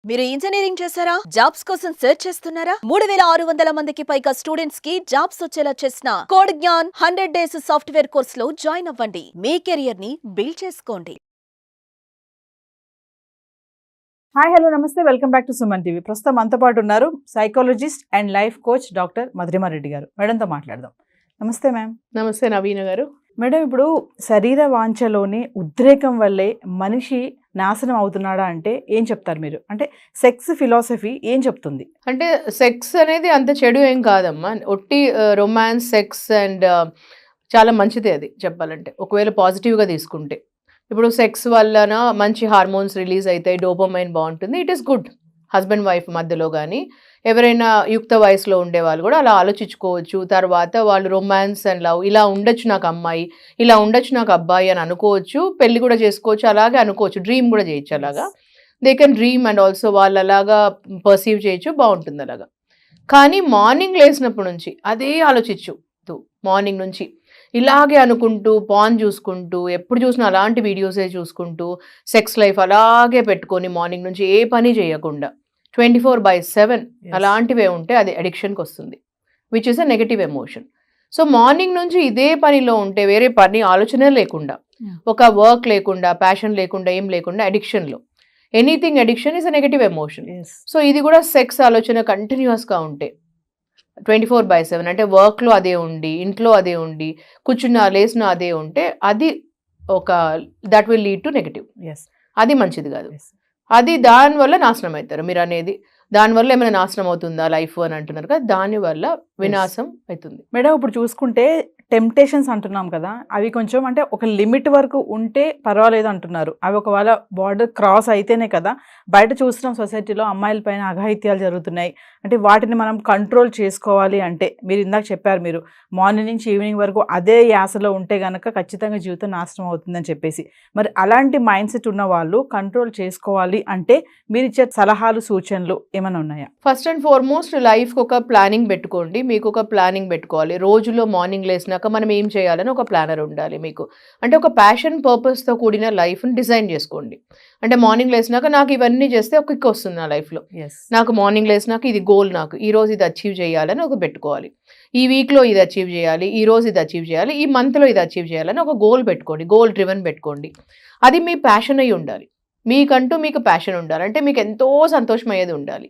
మీరు ఇంజనీరింగ్ చేశారా? జాబ్స్ కోసం సెర్చ్ చేస్తున్నారా? 3600 మందికి పైగా స్టూడెంట్స్ కి జాబ్స్ వచ్చేలా చేసిన code Gyan 100 days software course లో జాయిన్ అవ్వండి. మీ కెరియర్ ని బిల్డ్ చేసుకోండి. హాయ్ హలో నమస్తే welcome back to Suman TV. ప్రస్తుతం మనతో పాటు ఉన్నారు psychologist and life coach doctor Madhurima Reddy గారు. మేడంతో మాట్లాడదాం. నమస్తే మ్యామ్. నమస్తే నవీన గారు. మేడం, ఇప్పుడు శరీర వాంఛలోని ఉద్రేకం వల్లే మనిషి నాశనం అవుతున్నాడా అంటే ఏం చెప్తారు మీరు? అంటే సెక్స్ ఫిలాసఫీ ఏం చెప్తుంది? అంటే సెక్స్ అనేది అంత చెడు ఏం కాదమ్మా. ఒట్టి రొమాన్స్, సెక్స్ అండ్ చాలా మంచిదే అది చెప్పాలంటే, ఒకవేళ పాజిటివ్గా తీసుకుంటే. ఇప్పుడు సెక్స్ వలన మంచి హార్మోన్స్ రిలీజ్ అవుతాయి, డోపమైన్ బాగుంటుంది, it is good. Husband wife మధ్యలో కానీ ఎవరైనా యుక్త వయసులో ఉండే వాళ్ళు కూడా అలా ఆలోచించుకోవచ్చు. తర్వాత వాళ్ళు రొమాన్స్ అండ్ లవ్, ఇలా ఉండొచ్చు నాకు అమ్మాయి, ఇలా ఉండొచ్చు నాకు అబ్బాయి అని అనుకోవచ్చు. పెళ్లి కూడా చేసుకోవచ్చు, అలాగే అనుకోవచ్చు, డ్రీమ్ కూడా చేయొచ్చు. అలాగా they can dream and also వాళ్ళు అలాగా పర్సీవ్ చేయొచ్చు, బాగుంటుంది అలాగా. కానీ మార్నింగ్ లేచినప్పటి నుంచి అదే ఆలోచించు, మార్నింగ్ నుంచి ఇలాగే అనుకుంటూ, పాన్ చూసుకుంటూ, ఎప్పుడు చూసినా అలాంటి వీడియోసే చూసుకుంటూ, సెక్స్ లైఫ్ అలాగే పెట్టుకొని మార్నింగ్ నుంచి ఏ పని చేయకుండా 24/7 అలాంటివే ఉంటే అది అడిక్షన్కి వస్తుంది, which is a negative emotion. So morning నుంచి ఇదే పనిలో ఉంటే, వేరే పని ఆలోచన లేకుండా, ఒక వర్క్ లేకుండా, ప్యాషన్ లేకుండా, ఏం లేకుండా అడిక్షన్లో, anything addiction is a negative emotion. So ఇది కూడా సెక్స్ ఆలోచన కంటిన్యూస్గా ఉంటే 24/7 అంటే వర్క్లో అదే ఉండి, ఇంట్లో అదే ఉండి, కూర్చున్న లేచిన అదే ఉంటే అది ఒక that will lead to negative. అది మంచిది కాదు. అది దానివల్ల నాశనం అవుతారు. మీరు అనేది దానివల్ల ఏమైనా నాశనం అవుతుందా లైఫ్ అని అంటున్నారు కదా, దానివల్ల వినాశం అవుతుంది. మేడం, ఇప్పుడు చూసుకుంటే టెంప్టేషన్స్ అంటున్నాం కదా, అవి కొంచెం అంటే ఒక లిమిట్ వరకు ఉంటే పర్వాలేదు అంటున్నారు. అవి ఒకవేళ బార్డర్ క్రాస్ అయితేనే కదా బయట చూస్తున్నాం సొసైటీలో అమ్మాయిల పైన అఘాయిత్యాలు జరుగుతున్నాయి. అంటే వాటిని మనం కంట్రోల్ చేసుకోవాలి అంటే, మీరు ఇందాక చెప్పారు, మీరు మార్నింగ్ నుంచి ఈవినింగ్ వరకు అదే యాసలో ఉంటే కనుక ఖచ్చితంగా జీవితం నాశనం అవుతుందని చెప్పేసి. మరి అలాంటి మైండ్ సెట్ ఉన్న వాళ్ళు కంట్రోల్ చేసుకోవాలి అంటే మీరు ఇచ్చే సలహాలు, సూచనలు ఏమైనా ఉన్నాయా? ఫస్ట్ అండ్ ఫార్మోస్ట్ లైఫ్కి ఒక ప్లానింగ్ పెట్టుకోండి. మీకు ఒక ప్లానింగ్ పెట్టుకోవాలి. రోజులో మార్నింగ్ లేసినాక మనం ఏం చేయాలని ఒక ప్లానర్ ఉండాలి మీకు. అంటే ఒక ప్యాషన్, పర్పస్తో కూడిన లైఫ్ని డిజైన్ చేసుకోండి. అంటే మార్నింగ్ లేసినాక నాకు ఇవన్నీ చేస్తే ఒక కిక్ వస్తుంది నా లైఫ్లో, నాకు మార్నింగ్ లేసినాక ఇది గోల్, నాకు ఈరోజు ఇది అచీవ్ చేయాలని ఒక పెట్టుకోవాలి, ఈ వీక్లో ఇది అచీవ్ చేయాలి, ఈ రోజు ఇది అచీవ్ చేయాలి, ఈ మంత్లో ఇది అచీవ్ చేయాలని ఒక గోల్ పెట్టుకోండి. గోల్ డ్రివెన్ పెట్టుకోండి. అది మీ ప్యాషన్ అయి ఉండాలి. మీకంటూ మీకు ప్యాషన్ ఉండాలి, అంటే మీకు ఎంతో సంతోషం అయ్యేది ఉండాలి.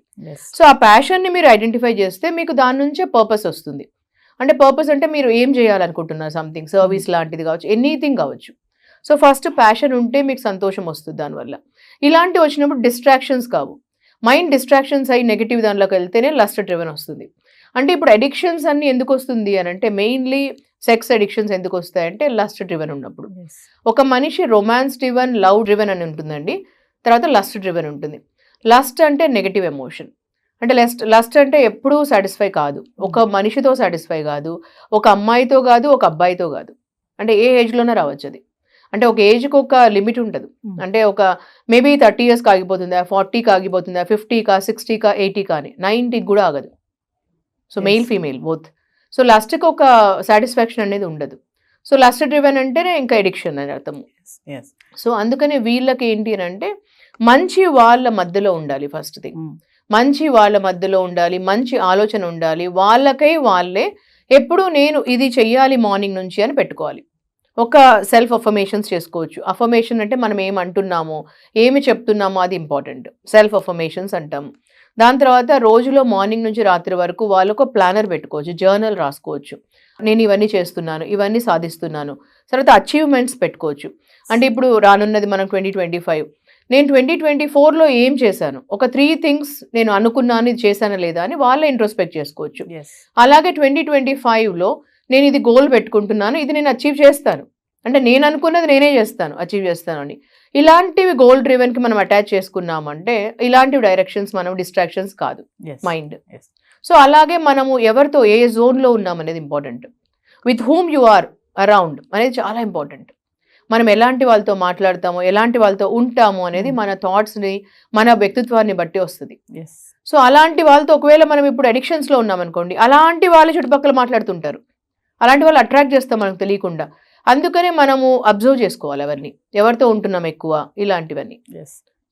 సో ఆ ప్యాషన్ని మీరు ఐడెంటిఫై చేస్తే మీకు దాని నుంచే పర్పస్ వస్తుంది. అంటే పర్పస్ అంటే మీరు ఏం చేయాలనుకుంటున్నారు, సంథింగ్ సర్వీస్ లాంటిది కావచ్చు, ఎనీథింగ్ కావచ్చు. సో ఫస్ట్ ప్యాషన్ ఉంటే మీకు సంతోషం వస్తుంది దానివల్ల. ఇలాంటివి వచ్చినప్పుడు డిస్ట్రాక్షన్స్ కావు. మైండ్ డిస్ట్రాక్షన్స్ అయ్యి నెగిటివ్ దానిలోకి వెళ్తేనే లస్ట్ డ్రివెన్ వస్తుంది. అంటే ఇప్పుడు అడిక్షన్స్ అన్ని ఎందుకు వస్తుంది అని అంటే, మెయిన్లీ సెక్స్ అడిక్షన్స్ ఎందుకు వస్తాయంటే లస్ట్ డ్రివెన్ ఉన్నప్పుడు. ఒక మనిషి రొమాన్స్ డ్రివెన్, లవ్ డ్రివెన్ అని ఉంటుందండి. తర్వాత లస్ట్ డ్రివెన్ ఉంటుంది. లస్ట్ అంటే నెగటివ్ ఎమోషన్. అంటే లస్ట్ అంటే ఎప్పుడూ సాటిస్ఫై కాదు, ఒక మనిషితో సాటిస్ఫై కాదు, ఒక అమ్మాయితో కాదు, ఒక అబ్బాయితో కాదు. అంటే ఏ ఏజ్లోనే రావచ్చు అది. అంటే ఒక ఏజ్కి ఒక లిమిట్ ఉంటుంది. అంటే ఒక మేబీ 30 yearsకి ఆగిపోతుందా, 40కి ఆగిపోతుందా, 50కా, 60కా, 80కా అని, 90కి కూడా ఆగదు. So male female both. So లస్ట్కి ఒక సాటిస్ఫాక్షన్ అనేది ఉండదు. సో లస్ట్ డ్రివెన్ అంటేనే ఇంకా ఎడిక్షన్ అని అర్థము. సో అందుకనే వీళ్ళకి ఏంటి అని అంటే, మంచి వాళ్ళ మధ్యలో ఉండాలి. ఫస్ట్ థింగ్, మంచి వాళ్ళ మధ్యలో ఉండాలి, మంచి ఆలోచన ఉండాలి. వాళ్ళకై వాళ్ళే ఎప్పుడు నేను ఇది చెయ్యాలి మార్నింగ్ నుంచి అని పెట్టుకోవాలి. ఒక సెల్ఫ్ అఫర్మేషన్స్ చేసుకోవచ్చు. అఫర్మేషన్ అంటే మనం ఏమంటున్నామో, ఏమి చెప్తున్నామో అది ఇంపార్టెంట్. సెల్ఫ్ అఫర్మేషన్స్ అంటాము. దాని తర్వాత రోజులో మార్నింగ్ నుంచి రాత్రి వరకు వాళ్ళు ఒక ప్లానర్ పెట్టుకోవచ్చు, జర్నల్ రాసుకోవచ్చు. నేను ఇవన్నీ చేస్తున్నాను, ఇవన్నీ సాధిస్తున్నాను. తర్వాత అచీవ్మెంట్స్ పెట్టుకోవచ్చు. అంటే ఇప్పుడు రానున్నది మనం 2025, నేను 2024లో ఏం చేశాను, ఒక 3 things నేను అనుకున్నాను, ఇది చేశానా లేదా అని వాళ్ళే ఇంట్రోస్పెక్ట్ చేసుకోవచ్చు. అలాగే 2025లో నేను ఇది గోల్ పెట్టుకుంటున్నాను, ఇది నేను అచీవ్ చేస్తాను, అంటే నేను అనుకున్నది నేనే చేస్తాను, అచీవ్ చేస్తాను అని. ఇలాంటివి గోల్ డ్రివెన్కి మనం అటాచ్ చేసుకున్నామంటే ఇలాంటివి డైరెక్షన్స్, మనం డిస్ట్రాక్షన్స్ కాదు మైండ్. సో అలాగే మనము ఎవరితో ఏ జోన్లో ఉన్నాం అనేది important. With whom you are around అనేది చాలా ఇంపార్టెంట్. మనం ఎలాంటి వాళ్ళతో మాట్లాడతామో, ఎలాంటి వాళ్ళతో ఉంటామో అనేది మన థాట్స్ని, మన వ్యక్తిత్వాన్ని బట్టి వస్తుంది. సో అలాంటి వాళ్ళతో ఒకవేళ మనం ఇప్పుడు అడిక్షన్స్లో ఉన్నామనుకోండి, అలాంటి వాళ్ళు చుట్టుపక్కల మాట్లాడుతుంటారు, అలాంటి వాళ్ళు అట్రాక్ట్ చేస్తాం మనకు తెలియకుండా. అందుకనే మనము అబ్జర్వ్ చేసుకోవాలి ఎవరితో ఉంటున్నాం ఎక్కువ, ఇలాంటివన్నీ.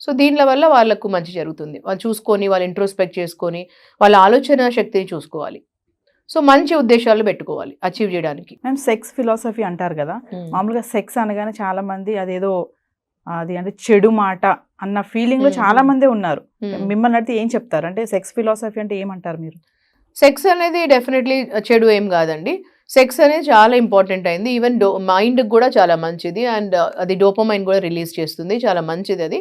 సో దీనిల వల్ల వాళ్ళకు మంచి జరుగుతుంది. వాళ్ళు చూసుకొని, వాళ్ళు ఇంట్రోస్పెక్ట్ చేసుకొని, వాళ్ళ ఆలోచన శక్తిని చూసుకోవాలి. సో మంచి ఉద్దేశాలు పెట్టుకోవాలి అచీవ్ చేయడానికి. మ్యామ్ సెక్స్ ఫిలాసఫీ అంటారు కదా, మామూలుగా సెక్స్ అనగానే చాలా మంది అదేదో అది అంటే చెడు మాట అన్న ఫీలింగ్ లో చాలా మంది ఉన్నారు. మిమ్మల్ని అడిగితే ఏం చెప్తారు? అంటే సెక్స్ ఫిలాసఫీ అంటే ఏమంటారు మీరు? సెక్స్ అనేది డెఫినెట్లీ చెడు ఏం కాదండి. సెక్స్ అనేది చాలా ఇంపార్టెంట్ అయింది. ఈవెన్ మైండ్కి కూడా చాలా మంచిది. అండ్ అది డోపమైన్ కూడా రిలీజ్ చేస్తుంది, చాలా మంచిది అది.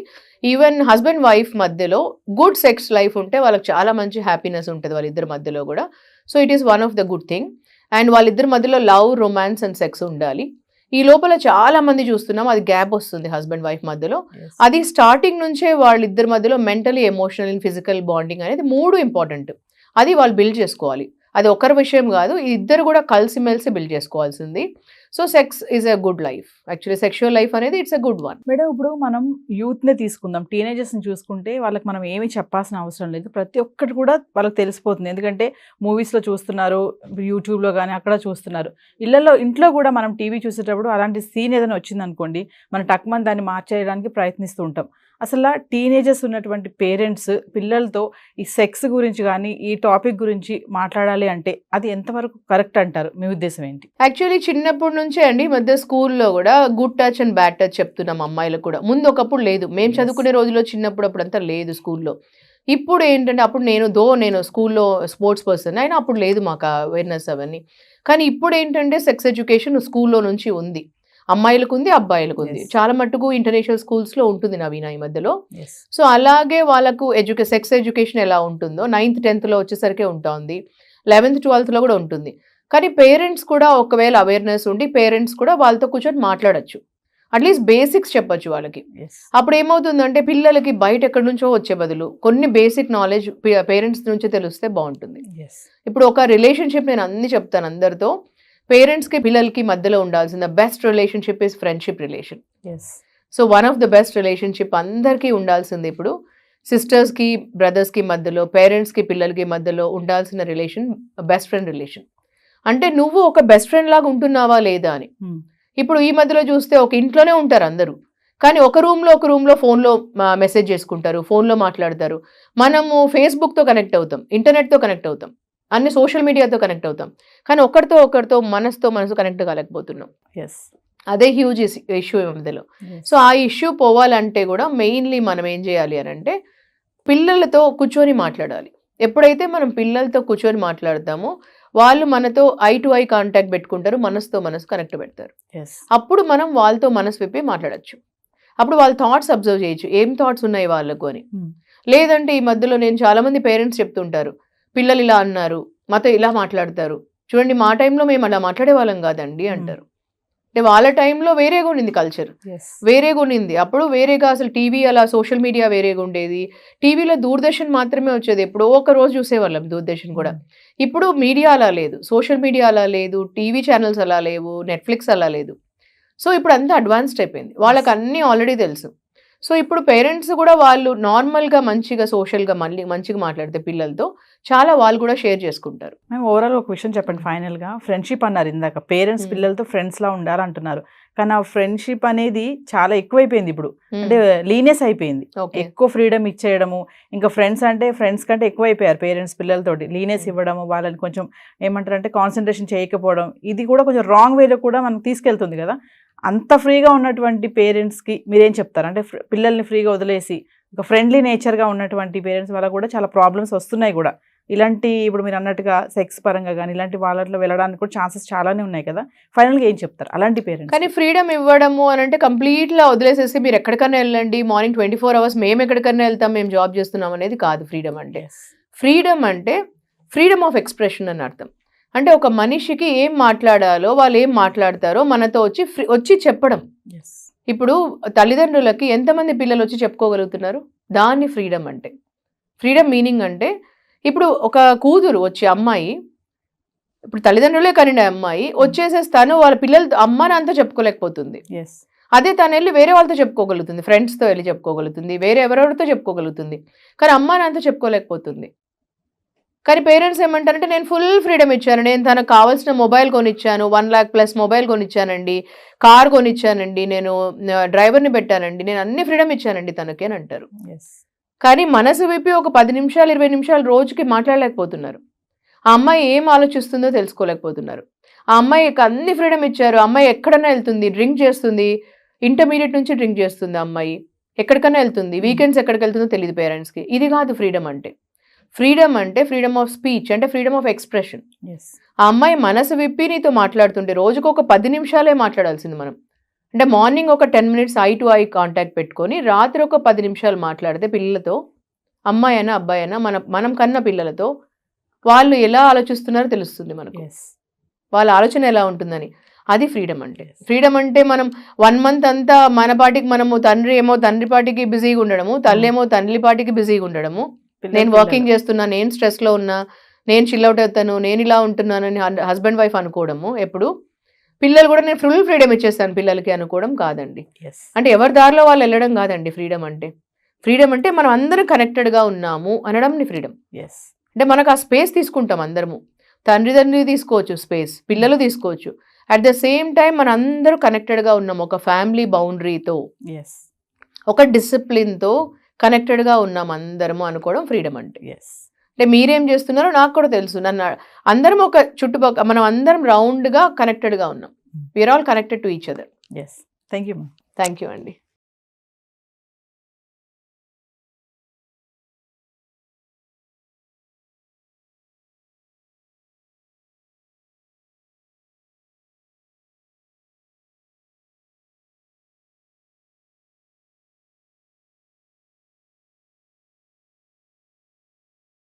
ఈవెన్ హస్బెండ్ వైఫ్ మధ్యలో గుడ్ సెక్స్ లైఫ్ ఉంటే వాళ్ళకి చాలా మంచి హ్యాపీనెస్ ఉంటుంది వాళ్ళిద్దరి మధ్యలో కూడా. So it is one of the good thing. And వాళ్ళిద్దరి మధ్యలో లవ్, రొమాన్స్ అండ్ సెక్స్ ఉండాలి. ఈ లోపల చాలా మంది చూస్తున్నాం అది గ్యాప్ వస్తుంది హస్బెండ్ వైఫ్ మధ్యలో. అది స్టార్టింగ్ నుంచే వాళ్ళిద్దరి మధ్యలో mentally, emotional and physical bonding అనేది 3 ఇంపార్టెంట్. అది వాళ్ళు బిల్డ్ చేసుకోవాలి. అది ఒకరి విషయం కాదు, ఇద్దరు కూడా కలిసిమెలిసి బిల్డ్ చేసుకోవాల్సింది. So sex is a good life. Actually sexual life అనేది it's a good one. Madam ఇప్పుడు మనం యూత్నే తీసుకుందాం, టీనేజర్స్ని చూసుకుంటే వాళ్ళకి మనం ఏమీ చెప్పాల్సిన అవసరం లేదు. ప్రతి ఒక్కటి కూడా వాళ్ళకి తెలిసిపోతుంది. ఎందుకంటే మూవీస్లో చూస్తున్నారు, యూట్యూబ్లో కానీ అక్కడ చూస్తున్నారు. ఇంట్లో కూడా మనం టీవీ చూసేటప్పుడు అలాంటి సీన్ ఏదైనా వచ్చిందనుకోండి, మనం టక్మని దాన్ని మార్చేయడానికి ప్రయత్నిస్తూ ఉంటాం. అసలు టీనేజర్స్ ఉన్నటువంటి పేరెంట్స్ పిల్లలతో ఈ సెక్స్ గురించి కానీ ఈ టాపిక్ గురించి మాట్లాడాలి అంటే అది ఎంతవరకు కరెక్ట్ అంటారు? మీ ఉద్దేశం ఏంటి? యాక్చువల్లీ చిన్నప్పటి నుంచే అండి ఈ మధ్య స్కూల్లో కూడా good touch and bad touch చెప్తున్నాం అమ్మాయిలకు కూడా. ముందు ఒకప్పుడు లేదు, మేము చదువుకునే రోజుల్లో చిన్నప్పుడు అప్పుడంతా లేదు స్కూల్లో. ఇప్పుడు ఏంటంటే అప్పుడు నేను స్కూల్లో స్పోర్ట్స్ పర్సన్ అయినా అప్పుడు లేదు మాకు అవేర్నెస్ అవన్నీ. కానీ ఇప్పుడు ఏంటంటే సెక్స్ ఎడ్యుకేషన్ స్కూల్లో నుంచి ఉంది, అమ్మాయిలకు ఉంది, అబ్బాయిలకు ఉంది. చాలా మట్టుకు ఇంటర్నేషనల్ స్కూల్స్లో ఉంటుంది నవీన ఈ మధ్యలో. సో అలాగే వాళ్ళకు సెక్స్ ఎడ్యుకేషన్ ఎలా ఉంటుందో 9th 10thలో వచ్చేసరికి ఉంటుంది, 11th 12thలో కూడా ఉంటుంది. కానీ పేరెంట్స్ కూడా ఒకవేళ అవేర్నెస్ ఉండి పేరెంట్స్ కూడా వాళ్ళతో కూర్చొని మాట్లాడచ్చు, అట్లీస్ట్ బేసిక్స్ చెప్పొచ్చు వాళ్ళకి. అప్పుడు ఏమవుతుందంటే పిల్లలకి బయట ఎక్కడి నుంచో వచ్చే బదులు కొన్ని బేసిక్ నాలెడ్జ్ పేరెంట్స్ నుంచి తెలిస్తే బాగుంటుంది. ఇప్పుడు ఒక రిలేషన్షిప్ నేను అన్ని చెప్తాను అందరితో. పేరెంట్స్కి పిల్లలకి మధ్యలో ఉండాల్సిన best relationship is friendship relation. So one of the best relationship అందరికీ ఉండాల్సింది ఇప్పుడు సిస్టర్స్కి, బ్రదర్స్కి మధ్యలో, పేరెంట్స్కి పిల్లలకి మధ్యలో ఉండాల్సిన రిలేషన్ బెస్ట్ ఫ్రెండ్ రిలేషన్. అంటే నువ్వు ఒక బెస్ట్ ఫ్రెండ్ లాగా ఉంటున్నావా లేదా అని. ఇప్పుడు ఈ మధ్యలో చూస్తే ఒక ఇంట్లోనే ఉంటారు అందరూ, కానీ ఒక రూమ్లో ఫోన్లో మెసేజ్ చేసుకుంటారు, ఫోన్లో మాట్లాడతారు. మనము ఫేస్బుక్తో కనెక్ట్ అవుతాం, ఇంటర్నెట్తో కనెక్ట్ అవుతాం, అన్ని సోషల్ మీడియాతో కనెక్ట్ అవుతాం, కానీ ఒకరితో మనసు కనెక్ట్ కాలేకపోతున్నాం. అదే హ్యూజ్ ఇష్యూ మధ్యలో. సో ఆ ఇష్యూ పోవాలంటే కూడా మెయిన్లీ మనం ఏం చేయాలి అని అంటే పిల్లలతో కూర్చొని మాట్లాడాలి. ఎప్పుడైతే మనం పిల్లలతో కూర్చొని మాట్లాడతామో వాళ్ళు మనతో ఐ టు ఐ కాంటాక్ట్ పెట్టుకుంటారు, మనసుతో మనసు కనెక్ట్ పెడతారు. అప్పుడు మనం వాళ్ళతో మనసు విప్పి మాట్లాడచ్చు. అప్పుడు వాళ్ళ థాట్స్ అబ్జర్వ్ చేయొచ్చు, ఏం థాట్స్ ఉన్నాయి వాళ్ళకు అని. లేదంటే ఈ మధ్యలో నేను చాలా మంది పేరెంట్స్ చెప్తుంటారు, పిల్లలు ఇలా అన్నారు, మాతో ఇలా మాట్లాడతారు, చూడండి మా టైంలో మేము అలా మాట్లాడే వాళ్ళం కాదండి అంటారు. అంటే వాళ్ళ టైంలో వేరేగా ఉండింది, కల్చర్ వేరేగా ఉండింది. అప్పుడు వేరేగా అసలు టీవీ అలా సోషల్ మీడియా వేరేగా ఉండేది. టీవీలో దూరదర్శన్ మాత్రమే వచ్చేది, ఎప్పుడో ఒక రోజు చూసేవాళ్ళం దూరదర్శన్ కూడా. ఇప్పుడు మీడియా అలా లేదు, సోషల్ మీడియా అలా లేదు, టీవీ ఛానల్స్ అలా లేవు, నెట్ఫ్లిక్స్ అలా లేదు. సో ఇప్పుడు అంతా అడ్వాన్స్డ్ అయిపోయింది, వాళ్ళకి అన్నీ ఆల్రెడీ తెలుసు. సో ఇప్పుడు పేరెంట్స్ కూడా వాళ్ళు నార్మల్గా మంచిగా సోషల్గా మంచిగా మాట్లాడితే పిల్లలతో చాలా వాళ్ళు కూడా షేర్ చేసుకుంటారు. మేము ఓవరాల్ ఒక విషయం చెప్పండి ఫైనల్గా. ఫ్రెండ్షిప్ అన్నారు ఇందాక, పేరెంట్స్ పిల్లలతో ఫ్రెండ్స్లా ఉండాలంటున్నారు, కానీ ఆ ఫ్రెండ్షిప్ అనేది చాలా ఎక్కువైపోయింది ఇప్పుడు. అంటే లీనియస్ అయిపోయింది, ఎక్కువ ఫ్రీడమ్ ఇచ్చేయడము. ఇంకా ఫ్రెండ్స్ కంటే ఎక్కువ అయిపోయారు పేరెంట్స్ పిల్లలతోటి. లీనియస్ ఇవ్వడము, వాళ్ళని కొంచెం ఏమంటారు అంటే కాన్సన్ట్రేషన్ చేయకపోవడం, ఇది కూడా కొంచెం రాంగ్ వేలో కూడా మనకు తీసుకెళ్తుంది కదా. అంత ఫ్రీగా ఉన్నటువంటి పేరెంట్స్కి మీరేం చెప్తారు? అంటే పిల్లల్ని ఫ్రీగా వదిలేసి ఒక ఫ్రెండ్లీ నేచర్గా ఉన్నటువంటి పేరెంట్స్ వల్ల కూడా చాలా ప్రాబ్లమ్స్ వస్తున్నాయి కూడా. ఇలాంటి ఇప్పుడు మీరు అన్నట్టుగా సెక్స్ పరంగా కానీ ఇలాంటి వాళ్ళలో వెళ్ళడానికి కూడా ఛాన్సెస్ చాలానే ఉన్నాయి కదా. ఫైనల్గా ఏం చెప్తారు అలాంటి పేరెంట్స్? కానీ ఫ్రీడమ్ ఇవ్వడము అని అంటే కంప్లీట్గా వదిలేసేసి మీరు ఎక్కడికైనా వెళ్ళండి, మార్నింగ్ 24 hours మేము ఎక్కడికైనా వెళ్తాం, మేము జాబ్ చేస్తున్నాం అనేది కాదు ఫ్రీడమ్ అంటే. ఫ్రీడమ్ అంటే ఫ్రీడమ్ ఆఫ్ ఎక్స్ప్రెషన్ అని అర్థం. అంటే ఒక మనిషికి ఏం మాట్లాడాలో, వాళ్ళు ఏం మాట్లాడతారో మనతో వచ్చి చెప్పడం. ఇప్పుడు తల్లిదండ్రులకి ఎంతమంది పిల్లలు వచ్చి చెప్పుకోగలుగుతున్నారు, దాన్ని ఫ్రీడమ్ అంటే. ఫ్రీడమ్ మీనింగ్ అంటే ఇప్పుడు ఒక కూతురు వచ్చి అమ్మాయి, ఇప్పుడు తల్లిదండ్రులే కానీ అమ్మాయి వచ్చేసేస్తాను వాళ్ళ పిల్లలతో అమ్మ నాన్నతో చెప్పుకోలేకపోతుంది. అదే తను వెళ్ళి వేరే వాళ్ళతో చెప్పుకోగలుగుతుంది, ఫ్రెండ్స్తో వెళ్ళి చెప్పుకోగలుగుతుంది, వేరే ఎవరెవరితో చెప్పుకోగలుగుతుంది, కానీ అమ్మ నాన్నతో చెప్పుకోలేకపోతుంది. కానీ పేరెంట్స్ ఏమంటారంటే నేను ఫుల్ ఫ్రీడమ్ ఇచ్చాను, నేను తనకు కావాల్సిన మొబైల్ కొనిచ్చాను, 1 lakh ప్లస్ మొబైల్ కొనిచ్చానండి, కార్ కొనిచ్చానండి, నేను డ్రైవర్ని పెట్టానండి, నేను అన్ని ఫ్రీడమ్ ఇచ్చానండి తనకి అని అంటారు. కానీ మనసు విప్పి ఒక 10 నిమిషాలు 20 నిమిషాలు రోజుకి మాట్లాడలేకపోతున్నారు. ఆ అమ్మాయి ఏం ఆలోచిస్తుందో తెలుసుకోలేకపోతున్నారు. ఆ అమ్మాయికి అన్ని ఫ్రీడమ్ ఇచ్చారు, అమ్మాయి ఎక్కడైనా వెళ్తుంది, డ్రింక్ చేస్తుంది, ఇంటర్మీడియట్ నుంచి డ్రింక్ చేస్తుంది అమ్మాయి, ఎక్కడికైనా వెళ్తుంది, వీకెండ్స్ ఎక్కడికి వెళ్తుందో తెలియదు పేరెంట్స్కి. ఇది కాదు ఫ్రీడమ్ అంటే. ఫ్రీడమ్ అంటే ఫ్రీడమ్ ఆఫ్ స్పీచ్, అంటే ఫ్రీడమ్ ఆఫ్ ఎక్స్ప్రెషన్. ఆ అమ్మాయి మనసు విప్పి నీతో మాట్లాడుతుంటే రోజుకు ఒక 10 నిమిషాలే మాట్లాడాల్సింది మనం. అంటే మార్నింగ్ ఒక 10 minutes I to eye contact పెట్టుకొని రాత్రి ఒక 10 నిమిషాలు మాట్లాడితే పిల్లలతో, అమ్మాయి అయినా అబ్బాయి అయినా, మనం కన్న పిల్లలతో వాళ్ళు ఎలా ఆలోచిస్తున్నారో తెలుస్తుంది మనకు, వాళ్ళ ఆలోచన ఎలా ఉంటుందని. అది ఫ్రీడమ్ అంటే. ఫ్రీడమ్ అంటే మనం 1 month అంతా మన పాటికి మనము, తండ్రి ఏమో తండ్రి పాటికి బిజీగా ఉండడము, తల్లి ఏమో తల్లి పాటికి బిజీగా ఉండడము, నేను వాకింగ్ చేస్తున్నా, నేను స్ట్రెస్లో ఉన్నా, నేను చిల్ అవుట్ అవుతాను, నేను ఇలా ఉంటున్నానని హస్బెండ్ వైఫ్ అనుకోవడము. ఎప్పుడు పిల్లలు కూడా నేను ఫుల్ ఫ్రీడమ్ ఇచ్చేస్తాను పిల్లలకి అనుకోవడం కాదండి. అంటే ఎవరి దారిలో వాళ్ళు వెళ్ళడం కాదండి ఫ్రీడమ్ అంటే. ఫ్రీడమ్ అంటే మనం అందరం కనెక్టెడ్గా ఉన్నాము అనడం ఫ్రీడమ్. అంటే మనకు ఆ స్పేస్ తీసుకుంటాం అందరము. తండ్రి తీసుకోవచ్చు స్పేస్, పిల్లలు తీసుకోవచ్చు. అట్ ద సేమ్ టైం మన అందరూ కనెక్టెడ్గా ఉన్నాము ఒక ఫ్యామిలీ బౌండరీతో, ఒక డిసిప్లిన్తో కనెక్టెడ్గా ఉన్నాం అందరము అనుకోవడం ఫ్రీడమ్ అంటే. అంటే మీరేం చేస్తున్నారో నాకు కూడా తెలుసు. నన్ను అందరం ఒక చుట్టుపక్కల మనం అందరం రౌండ్గా కనెక్టెడ్గా ఉన్నాం. We are all connected to each other. Thank you thank you అండి.